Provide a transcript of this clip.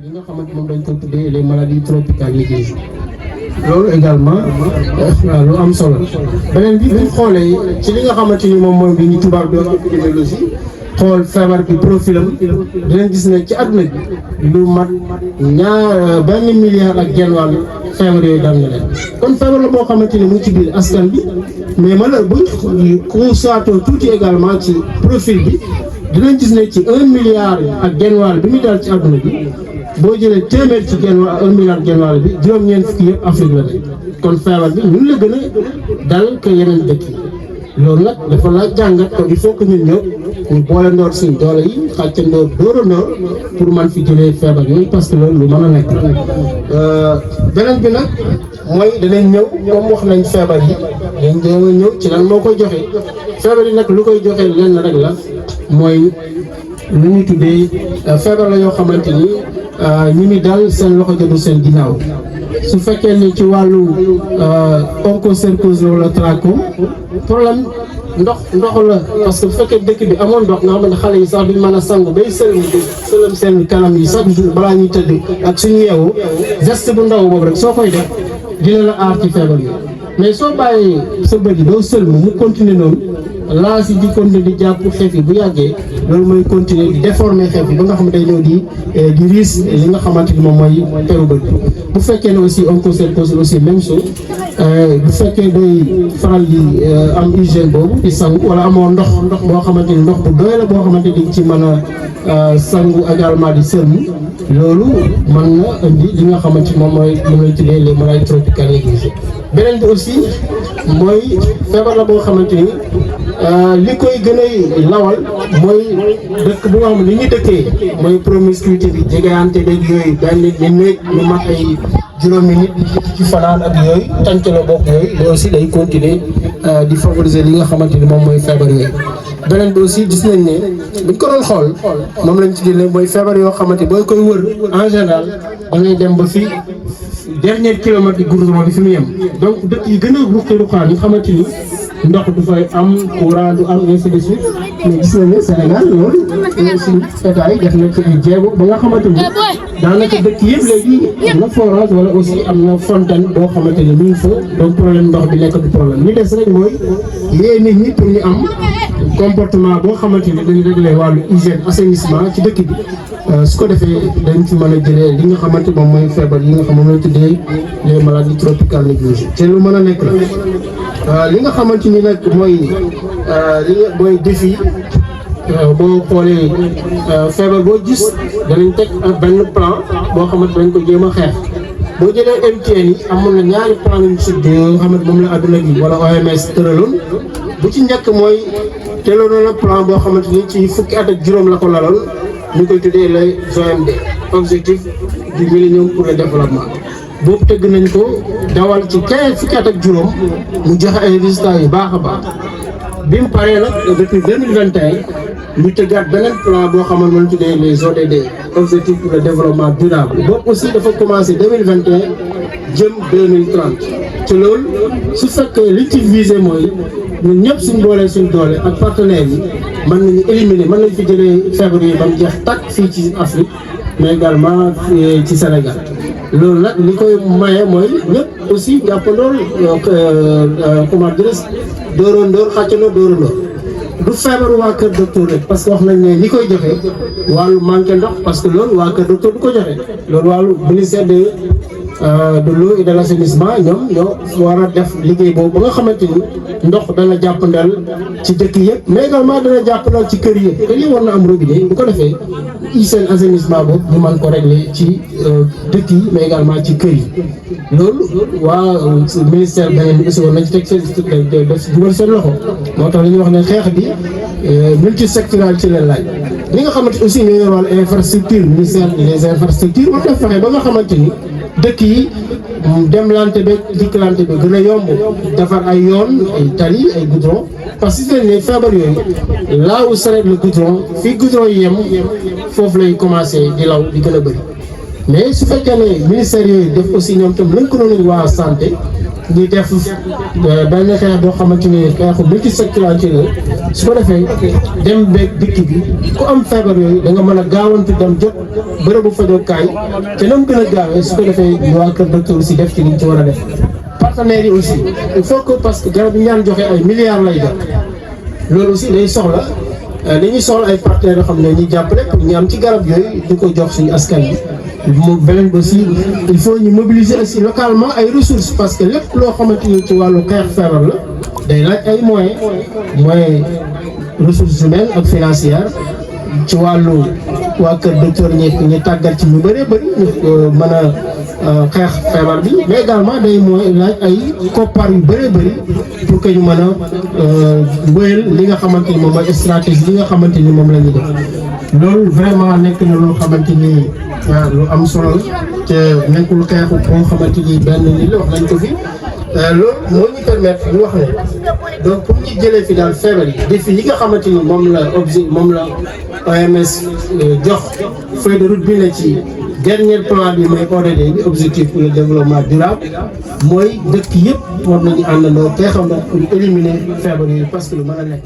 yi nga xamante moom dañ ko tuddee les maladies tropicales négligées loolu également lu am solo beneen bi buñ xoolee ci li nga xamante ni moom mooy bi ñu tubaab doon épidémiologie xool feebar bi profilam dinañ gis ne ci àdduna bi lu mat benn milliard ak genn wàll feebar yooyu dal na leen kon feebar la boo xamante ni mu ngi ci biir askan bi mais malheur buñ constaté tuuti également ci profil bi dinañ gis ne ci 1 milliard ak genn wàll bi muy dal ci àdduna bi boo jëlee téeméer ci genn wàll 1 milliard genn wàll bi juróom-ñeent fukki yëpp Afrique la nekk kon feebar bi ñun la gën a dal que yeneen dëkk yi loolu nag dafa la jàngat ko il faut que ñun ñëpp ñu boole ndoor suñ doole yi xàccandoor dóorandoor pour man fi jëlee feebar yooyu parce que loolu lu mën a nekk beneen bi nag mooy danañ ñëw comme wax nañ feebar yi dañ ñëw ci lan moo koy joxe feebar yi nag lu koy joxe lenn rek la mooy lu ñuy tuddee feebar la yoo xamante ni ñu ngi dal seen loxo jotu seen ginnaaw su fekkee ni ci wàllu onchocercose wala trachome problème ndox la parce que bu fekkee dëkk bi amoon ndox nga xamante xale yi sax duñ mën a sangu bay sëlëm seen kanam yi chaque jour balaa ñuy tëdd ak suñu yeewu geste bu ndaw boobu rek soo koy def dina la aar ci feebar yi mais soo bàyyee sa bët yi doo sëlmu mu continuer noonu laa si di continuer di jàpp xeef yi bu yàggee loolu mooy continuer di déformer xeef yi ba nga xam ne day ñëw di riis li nga xamante ni moom mooy peru bët bi bu fekkee ne aussi onchocercose aussi même chose bu fekkee day faral di am hygiène boobu di sangu wala amoo ndox boo xamante ni ndox bu doy la boo xamante ni ci mën a sangu également di sëlmu loolu mën na indi li nga xamante ni moom mooy li ngay tuddee les maladies tropicales négligées beneen bi aussi mooy feebar la boo xamante ni li koy gën a lawal mooy dëkk bu nga xam ne li ñuy dëkkee mooy promiscuité bi jegeante beeg yooyu benn nit ñu néeg ñu mat ay juróomi nit ci fanaan ak yooyu tànc la bokk yooyu loolu aussi day continuer di favoriser li nga xamante ni moom mooy feebar yooyu. beneen bi aussi gis nañ ne buñ ko doon xool moom lañ ci jëlee mooy feebar yoo xamante booy koy wër en général da ngay dem ba fii dernier kilomètre bi gouvernement bi fi mu yem donc dëkk yi gën a ruqi-ruqaan yi xamante ni ndox du fay am courant du am ainsi de suite mais gis nañ ne Sénégal loolu suñu état yi def na ci ay jéego ba nga xamante ni daanaka dëkk yëpp léegi am na forage wala aussi am na fontaine boo xamante ni mu ngi fa donc problème ndox bi nekk du problème li des rek mooy yee nit ñi pour ñu am comportement boo xamante ni dañu réglé wàllu hygiène assainissement ci dëkk bi su ko defee dañ ci mën a jëlee li nga xamante moom mooy feebar yi nga xam moom la tuddee les maladies tropicales négligées te lu mën a nekk la li nga xamante ni nag mooy défi boo xoolee feebar boo gis danañ teg benn plan boo xamante dañ ko jéem a xeex boo jëlee MTN yi amoon na ñaari plan yu sud yoo xamante moom la adduna bi wala OMS tëraloon bu ci njëkk mooy teeloon na plan boo xamante ni ci fukki at ak juróom la ko laloon ñu koy tuddee les OMD objectif du millénium pour le développement boobu tëgg nañ ko dawal ci 15 fukki at ak juróom mu joxe ay résultats yu baax a baax bi mu paree nag depuis 2021 ñu tëggaat beneen plan boo xamal ma ñu tuddee les ODD objectifs pour le développement durable boobu aussi dafa commencé 2021 jëm 2030 ci loolu su fekkee li ci visé mooy ñun ñëpp suñ boolee suñ doole ak partenaires yi mën nañu éliminer mën nañ fi jëlee feebar yi ba mu jeex tàkk fii ci Afrique mais également ci Sénégal loolu nag li koy maye mooy ñëpp aussi jàppandoor comment dirais dóorandoor xàccandoor dóorandoor du feebaru waa kër docteur rek parce que wax nañ ne li koy joxe wàllu manqué ndox parce que loolu waa kër docteur du ko joxe loolu wàllu ministère de l'eau et de l'assainissement ñoo war a def liggéey boobu ba nga xamante ni ndox dana jàppandal ci dëkk yëpp mais également dana jàppandal ci kër yi kër yi war na am robinet bu ko defee hygiène assainissement boobu ñu mën ko régler ci dëkk yi mais également ci kër yi loolu waa ministère beneen bi aussi war nañ ci teg seen def dugal seen loxo moo tax li ñuy wax ne xeex bi multisectoriel ci leen laaj li nga xamante aussi ñoo yor wàllu infrastructure ministère des infrastructures war na fexe ba nga xamante ni dëkk yi demlante beeg dikkalante bi gën a yomb defar ay yoon ay tali ay goudron parce que ne feebar yooyu là où s'arrête le goudron fii goudron yi yem foofu lay commencé di law di gën a bëri mais su fekkee ne ministère yooyu def aussi ñoom tam lëkkaloo nañu waa santé ñuy def benn xeex boo xamante ni xeexu multisectoriel la su ko defee dem beeg dikk bi ku am feebar yooyu da nga mën a gaawantu dem jot bërëbu fajokaay te na mu gën a gaawee su ko defee ñu waa kër docteur aussi def ci liñ ci war a def. partenaires yi aussi il faut que parce que garab yi ñaan joxe ay milliards lay def loolu aussi day soxla dañuy soxla ay partenaires yoo xam ne ñu jàppale pour ñu am ci garab yooyu di ko jox suñu askan bi mu beneen aussi il faut ñu mobiliser aussi localement ay ressources parce que lépp loo xamante ni ci wàllu xeex feebar la day laaj ay moyens ressources humaines ak financières ci wàllu waa kër docteur ñu tàggat ci ñu bëree bëri ñu mën a xeex feebar bi mais également day laaj ay koppar yu bëree bëri pour que ñu mën a wéyal li nga xamante ni moom mooy stratégie li nga xamante ni moom la ñu def loolu vraiment nekk na loo xamante ni lu am solo te nekkul xeexu boo xamante ni benn ni la wax nañ ko fi loolu moo ñu permettre ñu wax ne donc pour ñu jëlee fi daal feebar yi défi yi nga xamante ni moom la OMS jox feuille de route bi ne ci dernier plan bi mooy ODD bi objectif pour le développement durable mooy dëkk yëpp war nañu àndandoo xeexandoo pour éliminer feebar yi parce que lu mën a nekk.